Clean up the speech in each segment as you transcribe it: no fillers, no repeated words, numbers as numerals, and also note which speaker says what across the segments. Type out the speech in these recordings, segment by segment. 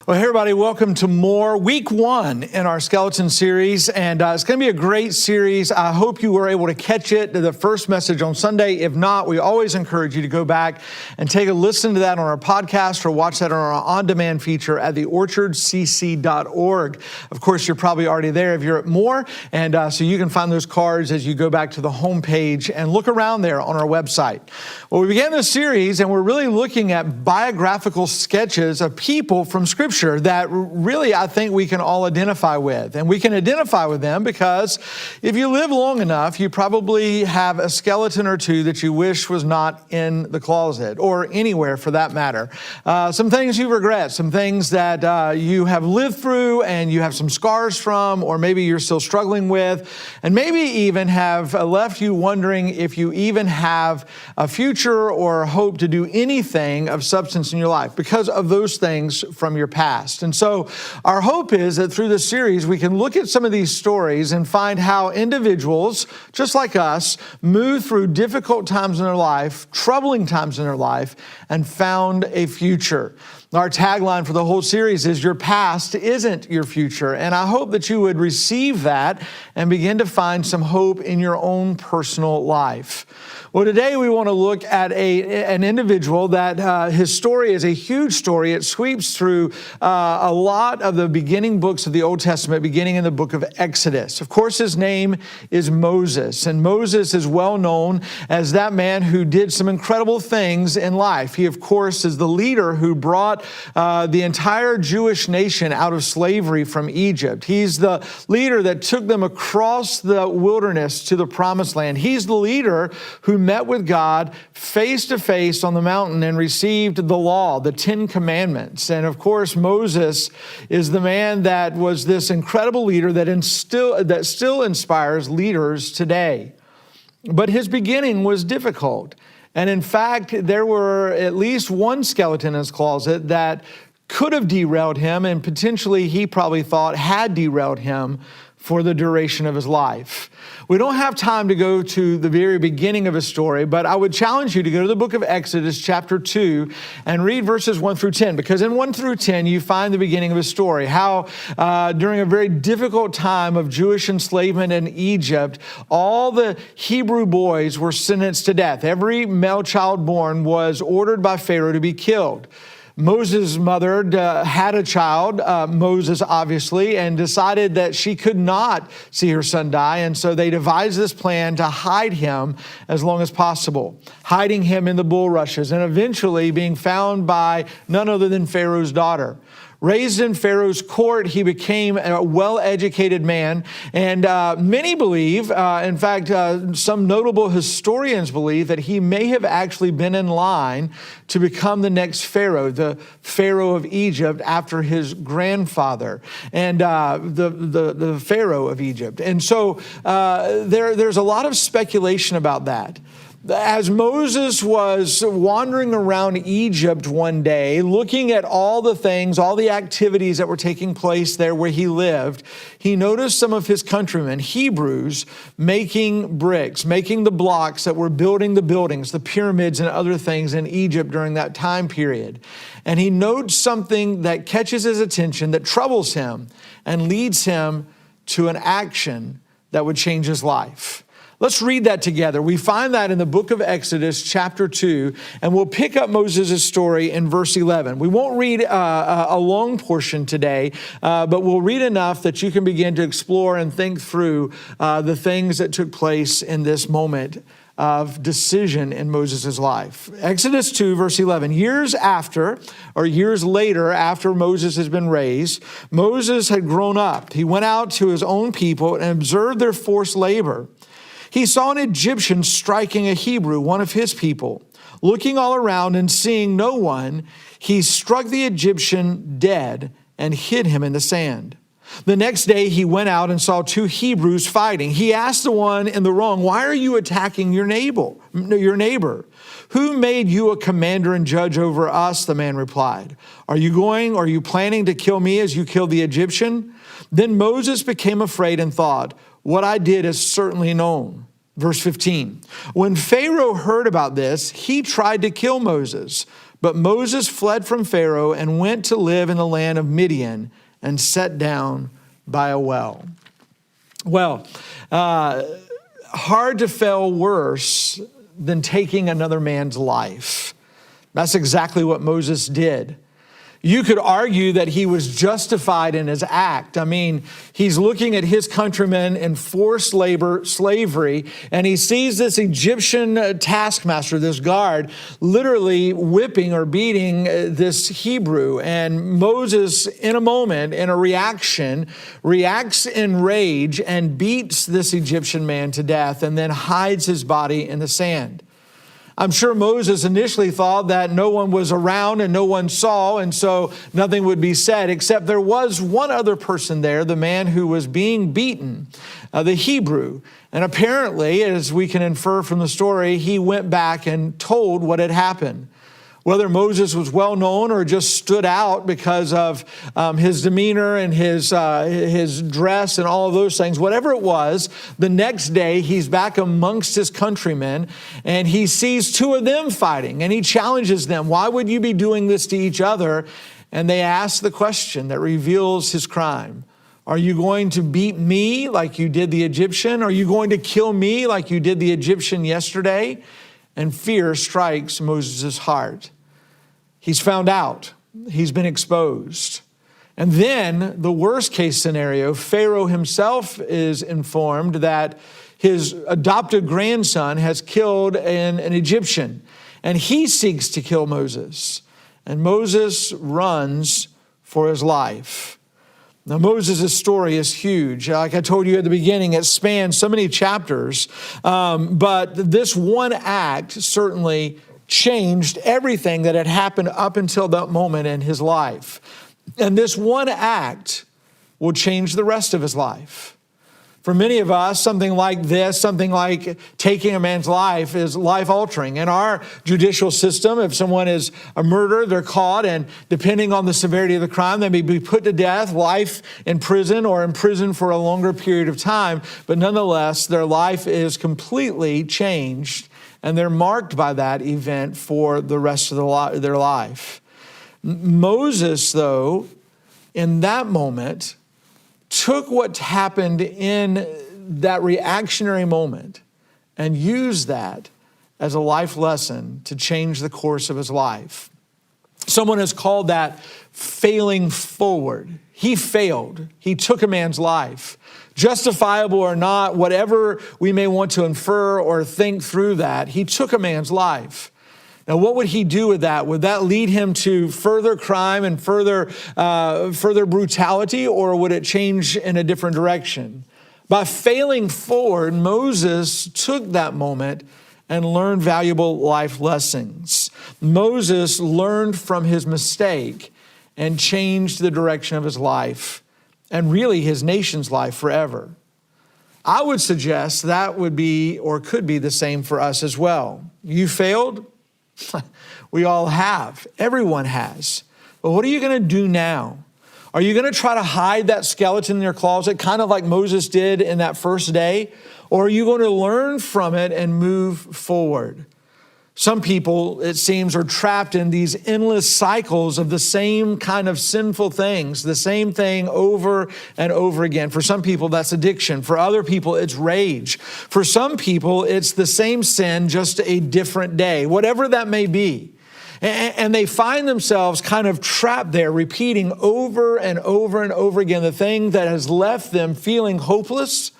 Speaker 1: Well, hey everybody, welcome to more week one in our skeleton series, and it's going to be a great series. I hope you were able to catch it, the first message on Sunday. If not, we always encourage you to go back and take a listen to that on our podcast or watch that on our on-demand feature at theorchardcc.org. Of course, you're probably already there if you're at More, and so you can find those cards as you go back to the homepage and look around there on our website. Well, we began this series, and we're really looking at biographical sketches of people from Scripture that really I think we can all identify with. And we can identify with them because if you live long enough, you probably have a skeleton or two that you wish was not in the closet or anywhere for that matter. Some things you regret, some things that you have lived through and you have some scars from, or maybe you're still struggling with, and maybe even have left you wondering if you even have a future or hope to do anything of substance in your life because of those things from your past. And so our hope is that through this series, we can look at some of these stories and find how individuals, just like us, move through difficult times in their life, troubling times in their life, and found a future. Our tagline for the whole series is, your past isn't your future. And I hope that you would receive that and begin to find some hope in your own personal life. Well, today we want to look at an individual that his story is a huge story. It sweeps through a lot of the beginning books of the Old Testament, beginning in the book of Exodus. Of course, his name is Moses, and Moses is well known as that man who did some incredible things in life. He, of course, is the leader who brought the entire Jewish nation out of slavery from Egypt. He's the leader that took them across the wilderness to the promised land. He's the leader who met with God face to face on the mountain and received the law, the 10 Commandments. And of course, Moses is the man that was this incredible leader that still inspires leaders today. But his beginning was difficult. And in fact, there were at least one skeleton in his closet that could have derailed him, and potentially he probably thought had derailed him for the duration of his life. We don't have time to go to the very beginning of his story, but I would challenge you to go to the book of Exodus chapter 2 and read verses 1 through 10, because in 1 through 10 you find the beginning of his story, how during a very difficult time of Jewish enslavement in Egypt, all the Hebrew boys were sentenced to death. Every male child born was ordered by Pharaoh to be killed. Moses' mother had a child, Moses obviously, and decided that she could not see her son die. And so they devised this plan to hide him as long as possible, hiding him in the bulrushes and eventually being found by none other than Pharaoh's daughter. Raised in Pharaoh's court, he became a well-educated man, and many believe, in fact, some notable historians believe that he may have actually been in line to become the next Pharaoh, the Pharaoh of Egypt after his grandfather, and the Pharaoh of Egypt. And so there's a lot of speculation about that. As Moses was wandering around Egypt one day, looking at all the things, all the activities that were taking place there where he lived, he noticed some of his countrymen, Hebrews, making bricks, making the blocks that were building the buildings, the pyramids and other things in Egypt during that time period. And he notes something that catches his attention, that troubles him, and leads him to an action that would change his life. Let's read that together. We find that in the book of Exodus, chapter 2, and we'll pick up Moses' story in verse 11. We won't read a long portion today, but we'll read enough that you can begin to explore and think through the things that took place in this moment of decision in Moses' life. Exodus 2, verse 11. Years later, after Moses has been raised, Moses had grown up. He went out to his own people and observed their forced labor. He saw an Egyptian striking a Hebrew, one of his people. Looking all around and seeing no one, he struck the Egyptian dead and hid him in the sand. The next day he went out and saw two Hebrews fighting. He asked the one in the wrong, "Why are you attacking your neighbor? Who made you a commander and judge over us?" The man replied. Are you planning to kill me as you killed the Egyptian?" Then Moses became afraid and thought, "What I did is certainly known." Verse 15, when Pharaoh heard about this, he tried to kill Moses, But Moses fled from Pharaoh and went to live in the land of Midian and sat down by a well. Well, hard to fail worse than taking another man's life. That's exactly what Moses did. You could argue that he was justified in his act. I mean, he's looking at his countrymen in forced slavery, and he sees this Egyptian taskmaster, this guard, literally whipping or beating this Hebrew. And Moses, in a moment, in a reaction, reacts in rage and beats this Egyptian man to death and then hides his body in the sand. I'm sure Moses initially thought that no one was around and no one saw, and so nothing would be said, except there was one other person there, the man who was being beaten, the Hebrew. And apparently, as we can infer from the story, he went back and told what had happened. Whether Moses was well known or just stood out because of his demeanor and his dress and all of those things, whatever it was, the next day he's back amongst his countrymen and he sees two of them fighting and he challenges them. Why would you be doing this to each other? And they ask the question that reveals his crime. Are you going to beat me like you did the Egyptian? Are you going to kill me like you did the Egyptian yesterday? And fear strikes Moses' heart. He's found out. He's been exposed. And then the worst case scenario, Pharaoh himself is informed that his adopted grandson has killed an Egyptian, and he seeks to kill Moses. And Moses runs for his life. Now, Moses' story is huge. Like I told you at the beginning, it spans so many chapters, but this one act certainly changed everything that had happened up until that moment in his life. And this one act will change the rest of his life. For many of us, something like this, something like taking a man's life is life-altering. In our judicial system, if someone is a murderer, they're caught, and depending on the severity of the crime, they may be put to death, life in prison, or in prison for a longer period of time. But nonetheless, their life is completely changed, and they're marked by that event for the rest of their life. Moses, though, in that moment, took what happened in that reactionary moment and used that as a life lesson to change the course of his life. Someone has called that failing forward. He failed. He took a man's life. Justifiable or not, whatever we may want to infer or think through that, he took a man's life. Now, what would he do with that? Would that lead him to further crime and further brutality, or would it change in a different direction? By failing forward, Moses took that moment and learned valuable life lessons. Moses learned from his mistake and changed the direction of his life and really his nation's life forever. I would suggest that would be or could be the same for us as well. You failed? We all have. Everyone has. But what are you going to do now? Are you going to try to hide that skeleton in your closet, kind of like Moses did in that first day? Or are you going to learn from it and move forward? Some people, it seems, are trapped in these endless cycles of the same kind of sinful things, the same thing over and over again. For some people, that's addiction. For other people, it's rage. For some people, it's the same sin, just a different day, whatever that may be. And they find themselves kind of trapped there, repeating over and over and over again the thing that has left them feeling hopeless,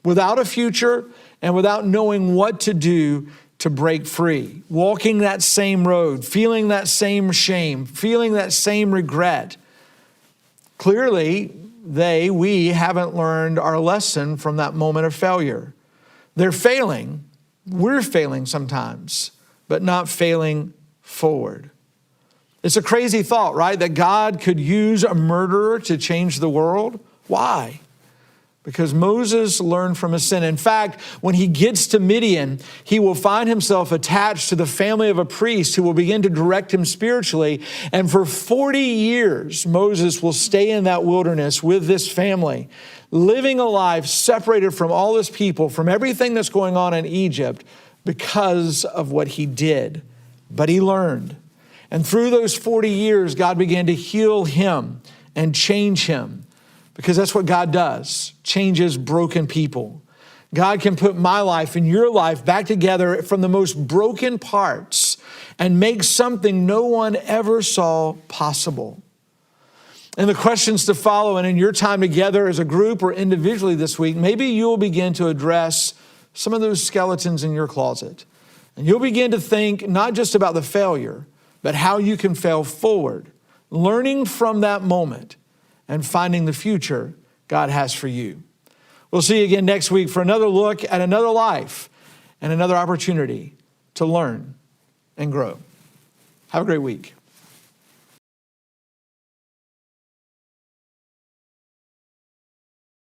Speaker 1: without a future, and without knowing what to do to break free, walking that same road, feeling that same shame, feeling that same regret. Clearly, we haven't learned our lesson from that moment of failure. They're failing. We're failing sometimes, but not failing forward. It's a crazy thought, right? That God could use a murderer to change the world. Why? Because Moses learned from his sin. In fact, when he gets to Midian, he will find himself attached to the family of a priest who will begin to direct him spiritually. And for 40 years, Moses will stay in that wilderness with this family, living a life separated from all his people, from everything that's going on in Egypt because of what he did. But he learned. And through those 40 years, God began to heal him and change him, because that's what God does, changes broken people. God can put my life and your life back together from the most broken parts and make something no one ever saw possible. And the questions to follow, and in your time together as a group or individually this week, maybe you'll begin to address some of those skeletons in your closet. And you'll begin to think not just about the failure, but how you can fail forward, learning from that moment and finding the future God has for you. We'll see you again next week for another look at another life and another opportunity to learn and grow. Have a great week.